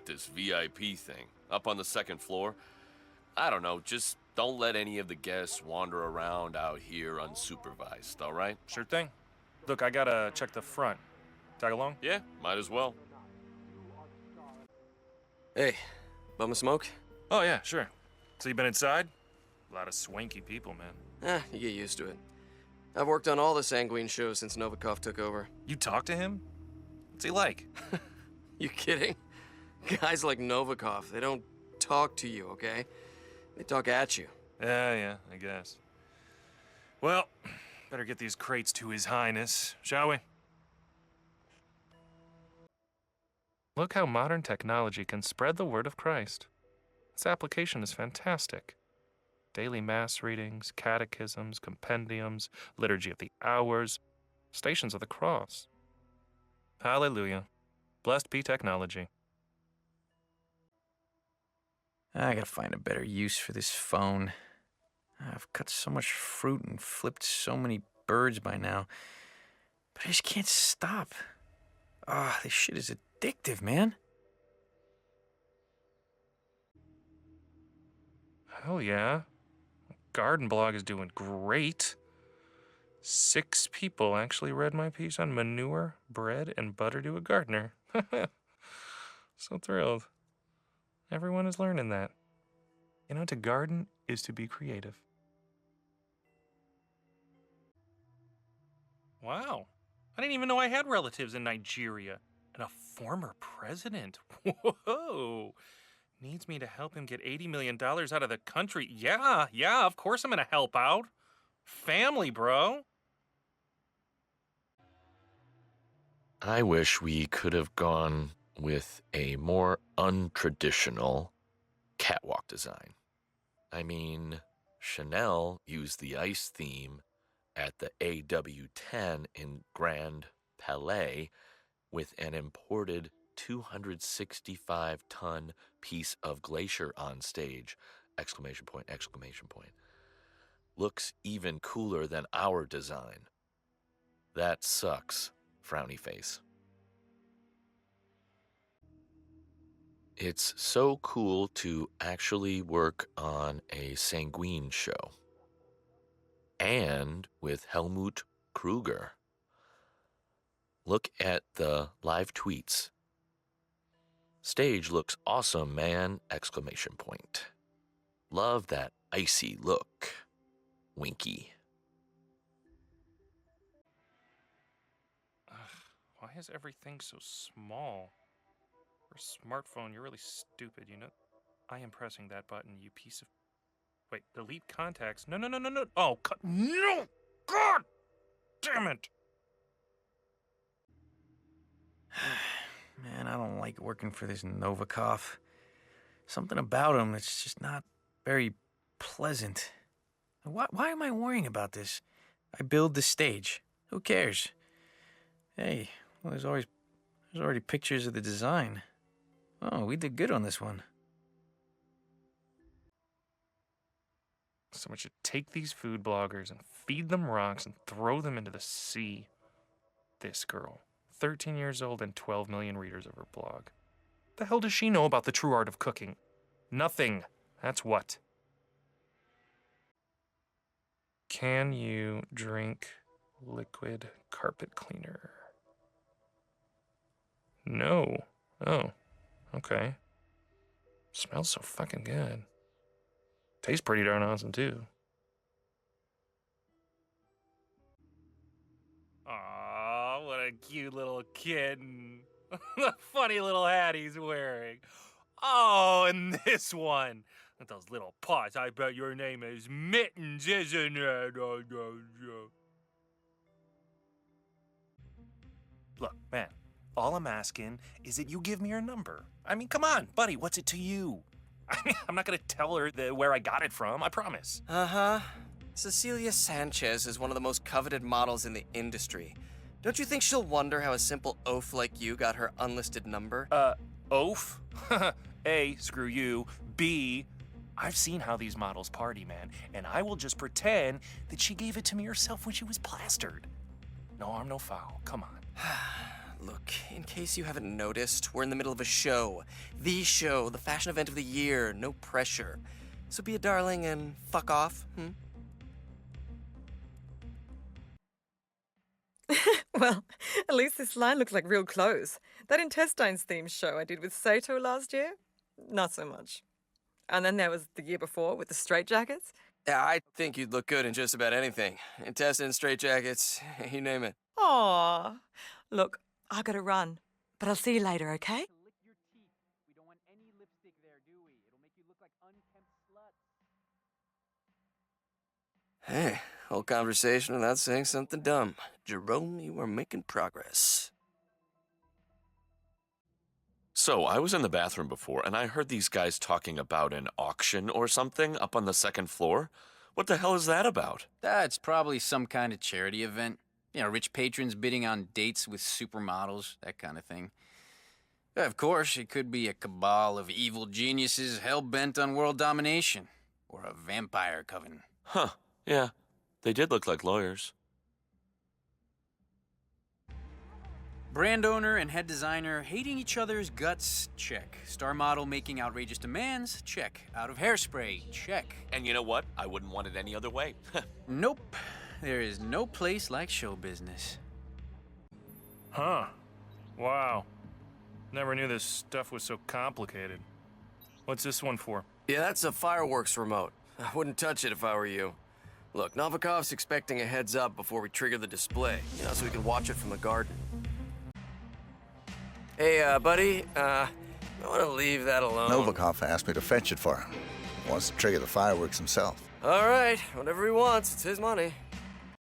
this VIP thing up on the second floor. I don't know, just don't let any of the guests wander around out here unsupervised, all right? Sure thing. Look, I gotta check the front. Tag along? Yeah, might as well. Hey, bum a smoke? Oh, yeah, sure. So you been inside? A lot of swanky people, man. You get used to it. I've worked on all the Sanguine shows since Novikov took over. You talked to him? What's he like? You kidding? Guys like Novikov, they don't talk to you, okay? They talk at you. Yeah, I guess. Well, better get these crates to His Highness, shall we? Look how modern technology can spread the word of Christ. This application is fantastic. Daily mass readings, catechisms, compendiums, liturgy of the hours, stations of the cross. Hallelujah. Blessed be technology. I gotta find a better use for this phone. I've cut so much fruit and flipped so many birds by now, but I just can't stop. This shit is addictive, man. Hell yeah. Garden blog is doing great. 6 people actually read my piece on manure, bread, and butter to a gardener. So thrilled. Everyone is learning that. You know, to garden is to be creative. Wow. I didn't even know I had relatives in Nigeria. And a former president. Whoa. Needs me to help him get $80 million out of the country. Yeah, of course I'm gonna help out. Family, bro. I wish we could have gone with a more untraditional catwalk design. I mean, Chanel used the ice theme at the AW10 in Grand Palais with an imported 265-ton piece of glacier on stage! Exclamation point, exclamation point. Looks even cooler than our design. That sucks, frowny face. It's so cool to actually work on a Sanguine show. And with Helmut Kruger. Look at the live tweets. Stage looks awesome, man! Exclamation point. Love that icy look. Winky. Why is everything so small? For a smartphone, you're really stupid, you know? I am pressing that button, you piece of... Wait, delete contacts? No. Oh, no! God! Damn it! Man, I don't like working for this Novikov. Something about him that's just not very pleasant. Why am I worrying about this? I build the stage. Who cares? Hey, well, there's already pictures of the design. Oh, we did good on this one. Someone should take these food bloggers and feed them rocks and throw them into the sea. This girl, 13 years old and 12 million readers of her blog. The hell does she know about the true art of cooking? Nothing. That's what. Can you drink liquid carpet cleaner? No. Oh, okay. Smells so fucking good. Tastes pretty darn awesome, too. Aw, what a cute little kitten. The funny little hat he's wearing. Oh, and this one. With those little paws, I bet your name is Mittens, isn't it? Look, man, all I'm asking is that you give me your number. I mean, come on, buddy, what's it to you? I mean, I'm not gonna tell her where I got it from, I promise. Cecilia Sanchez is one of the most coveted models in the industry. Don't you think she'll wonder how a simple oaf like you got her unlisted number? Oaf? A, screw you. B, I've seen how these models party, man, and I will just pretend that she gave it to me herself when she was plastered. No harm, no foul. Come on. Look, in case you haven't noticed, we're in the middle of a show. The show, the fashion event of the year, no pressure. So be a darling and fuck off, Well, at least this line looks like real clothes. That Intestines themed show I did with Sato last year, not so much. And then there was the year before with the straitjackets. Yeah, I think you'd look good in just about anything. Intestines, straitjackets, you name it. Aw. Look, I gotta run. But I'll see you later, okay? Lick your teeth. We don't want any lipstick there, do we? It'll make you look like unkempt sluts. Hey, whole conversation without saying something dumb. Jerome, you are making progress. So, I was in the bathroom before, and I heard these guys talking about an auction or something up on the second floor. What the hell is that about? That's probably some kind of charity event. You know, rich patrons bidding on dates with supermodels, that kind of thing. Of course, it could be a cabal of evil geniuses hell-bent on world domination. Or a vampire coven. Huh, yeah. They did look like lawyers. Brand owner and head designer hating each other's guts? Check. Star model making outrageous demands? Check. Out of hairspray? Check. And you know what? I wouldn't want it any other way. Nope. There is no place like show business. Huh. Wow. Never knew this stuff was so complicated. What's this one for? Yeah, that's a fireworks remote. I wouldn't touch it if I were you. Look, Novikov's expecting a heads up before we trigger the display, so we can watch it from the garden. Hey, buddy, I want to leave that alone. Novikov asked me to fetch it for him. He wants to trigger the fireworks himself. All right, whatever he wants, it's his money.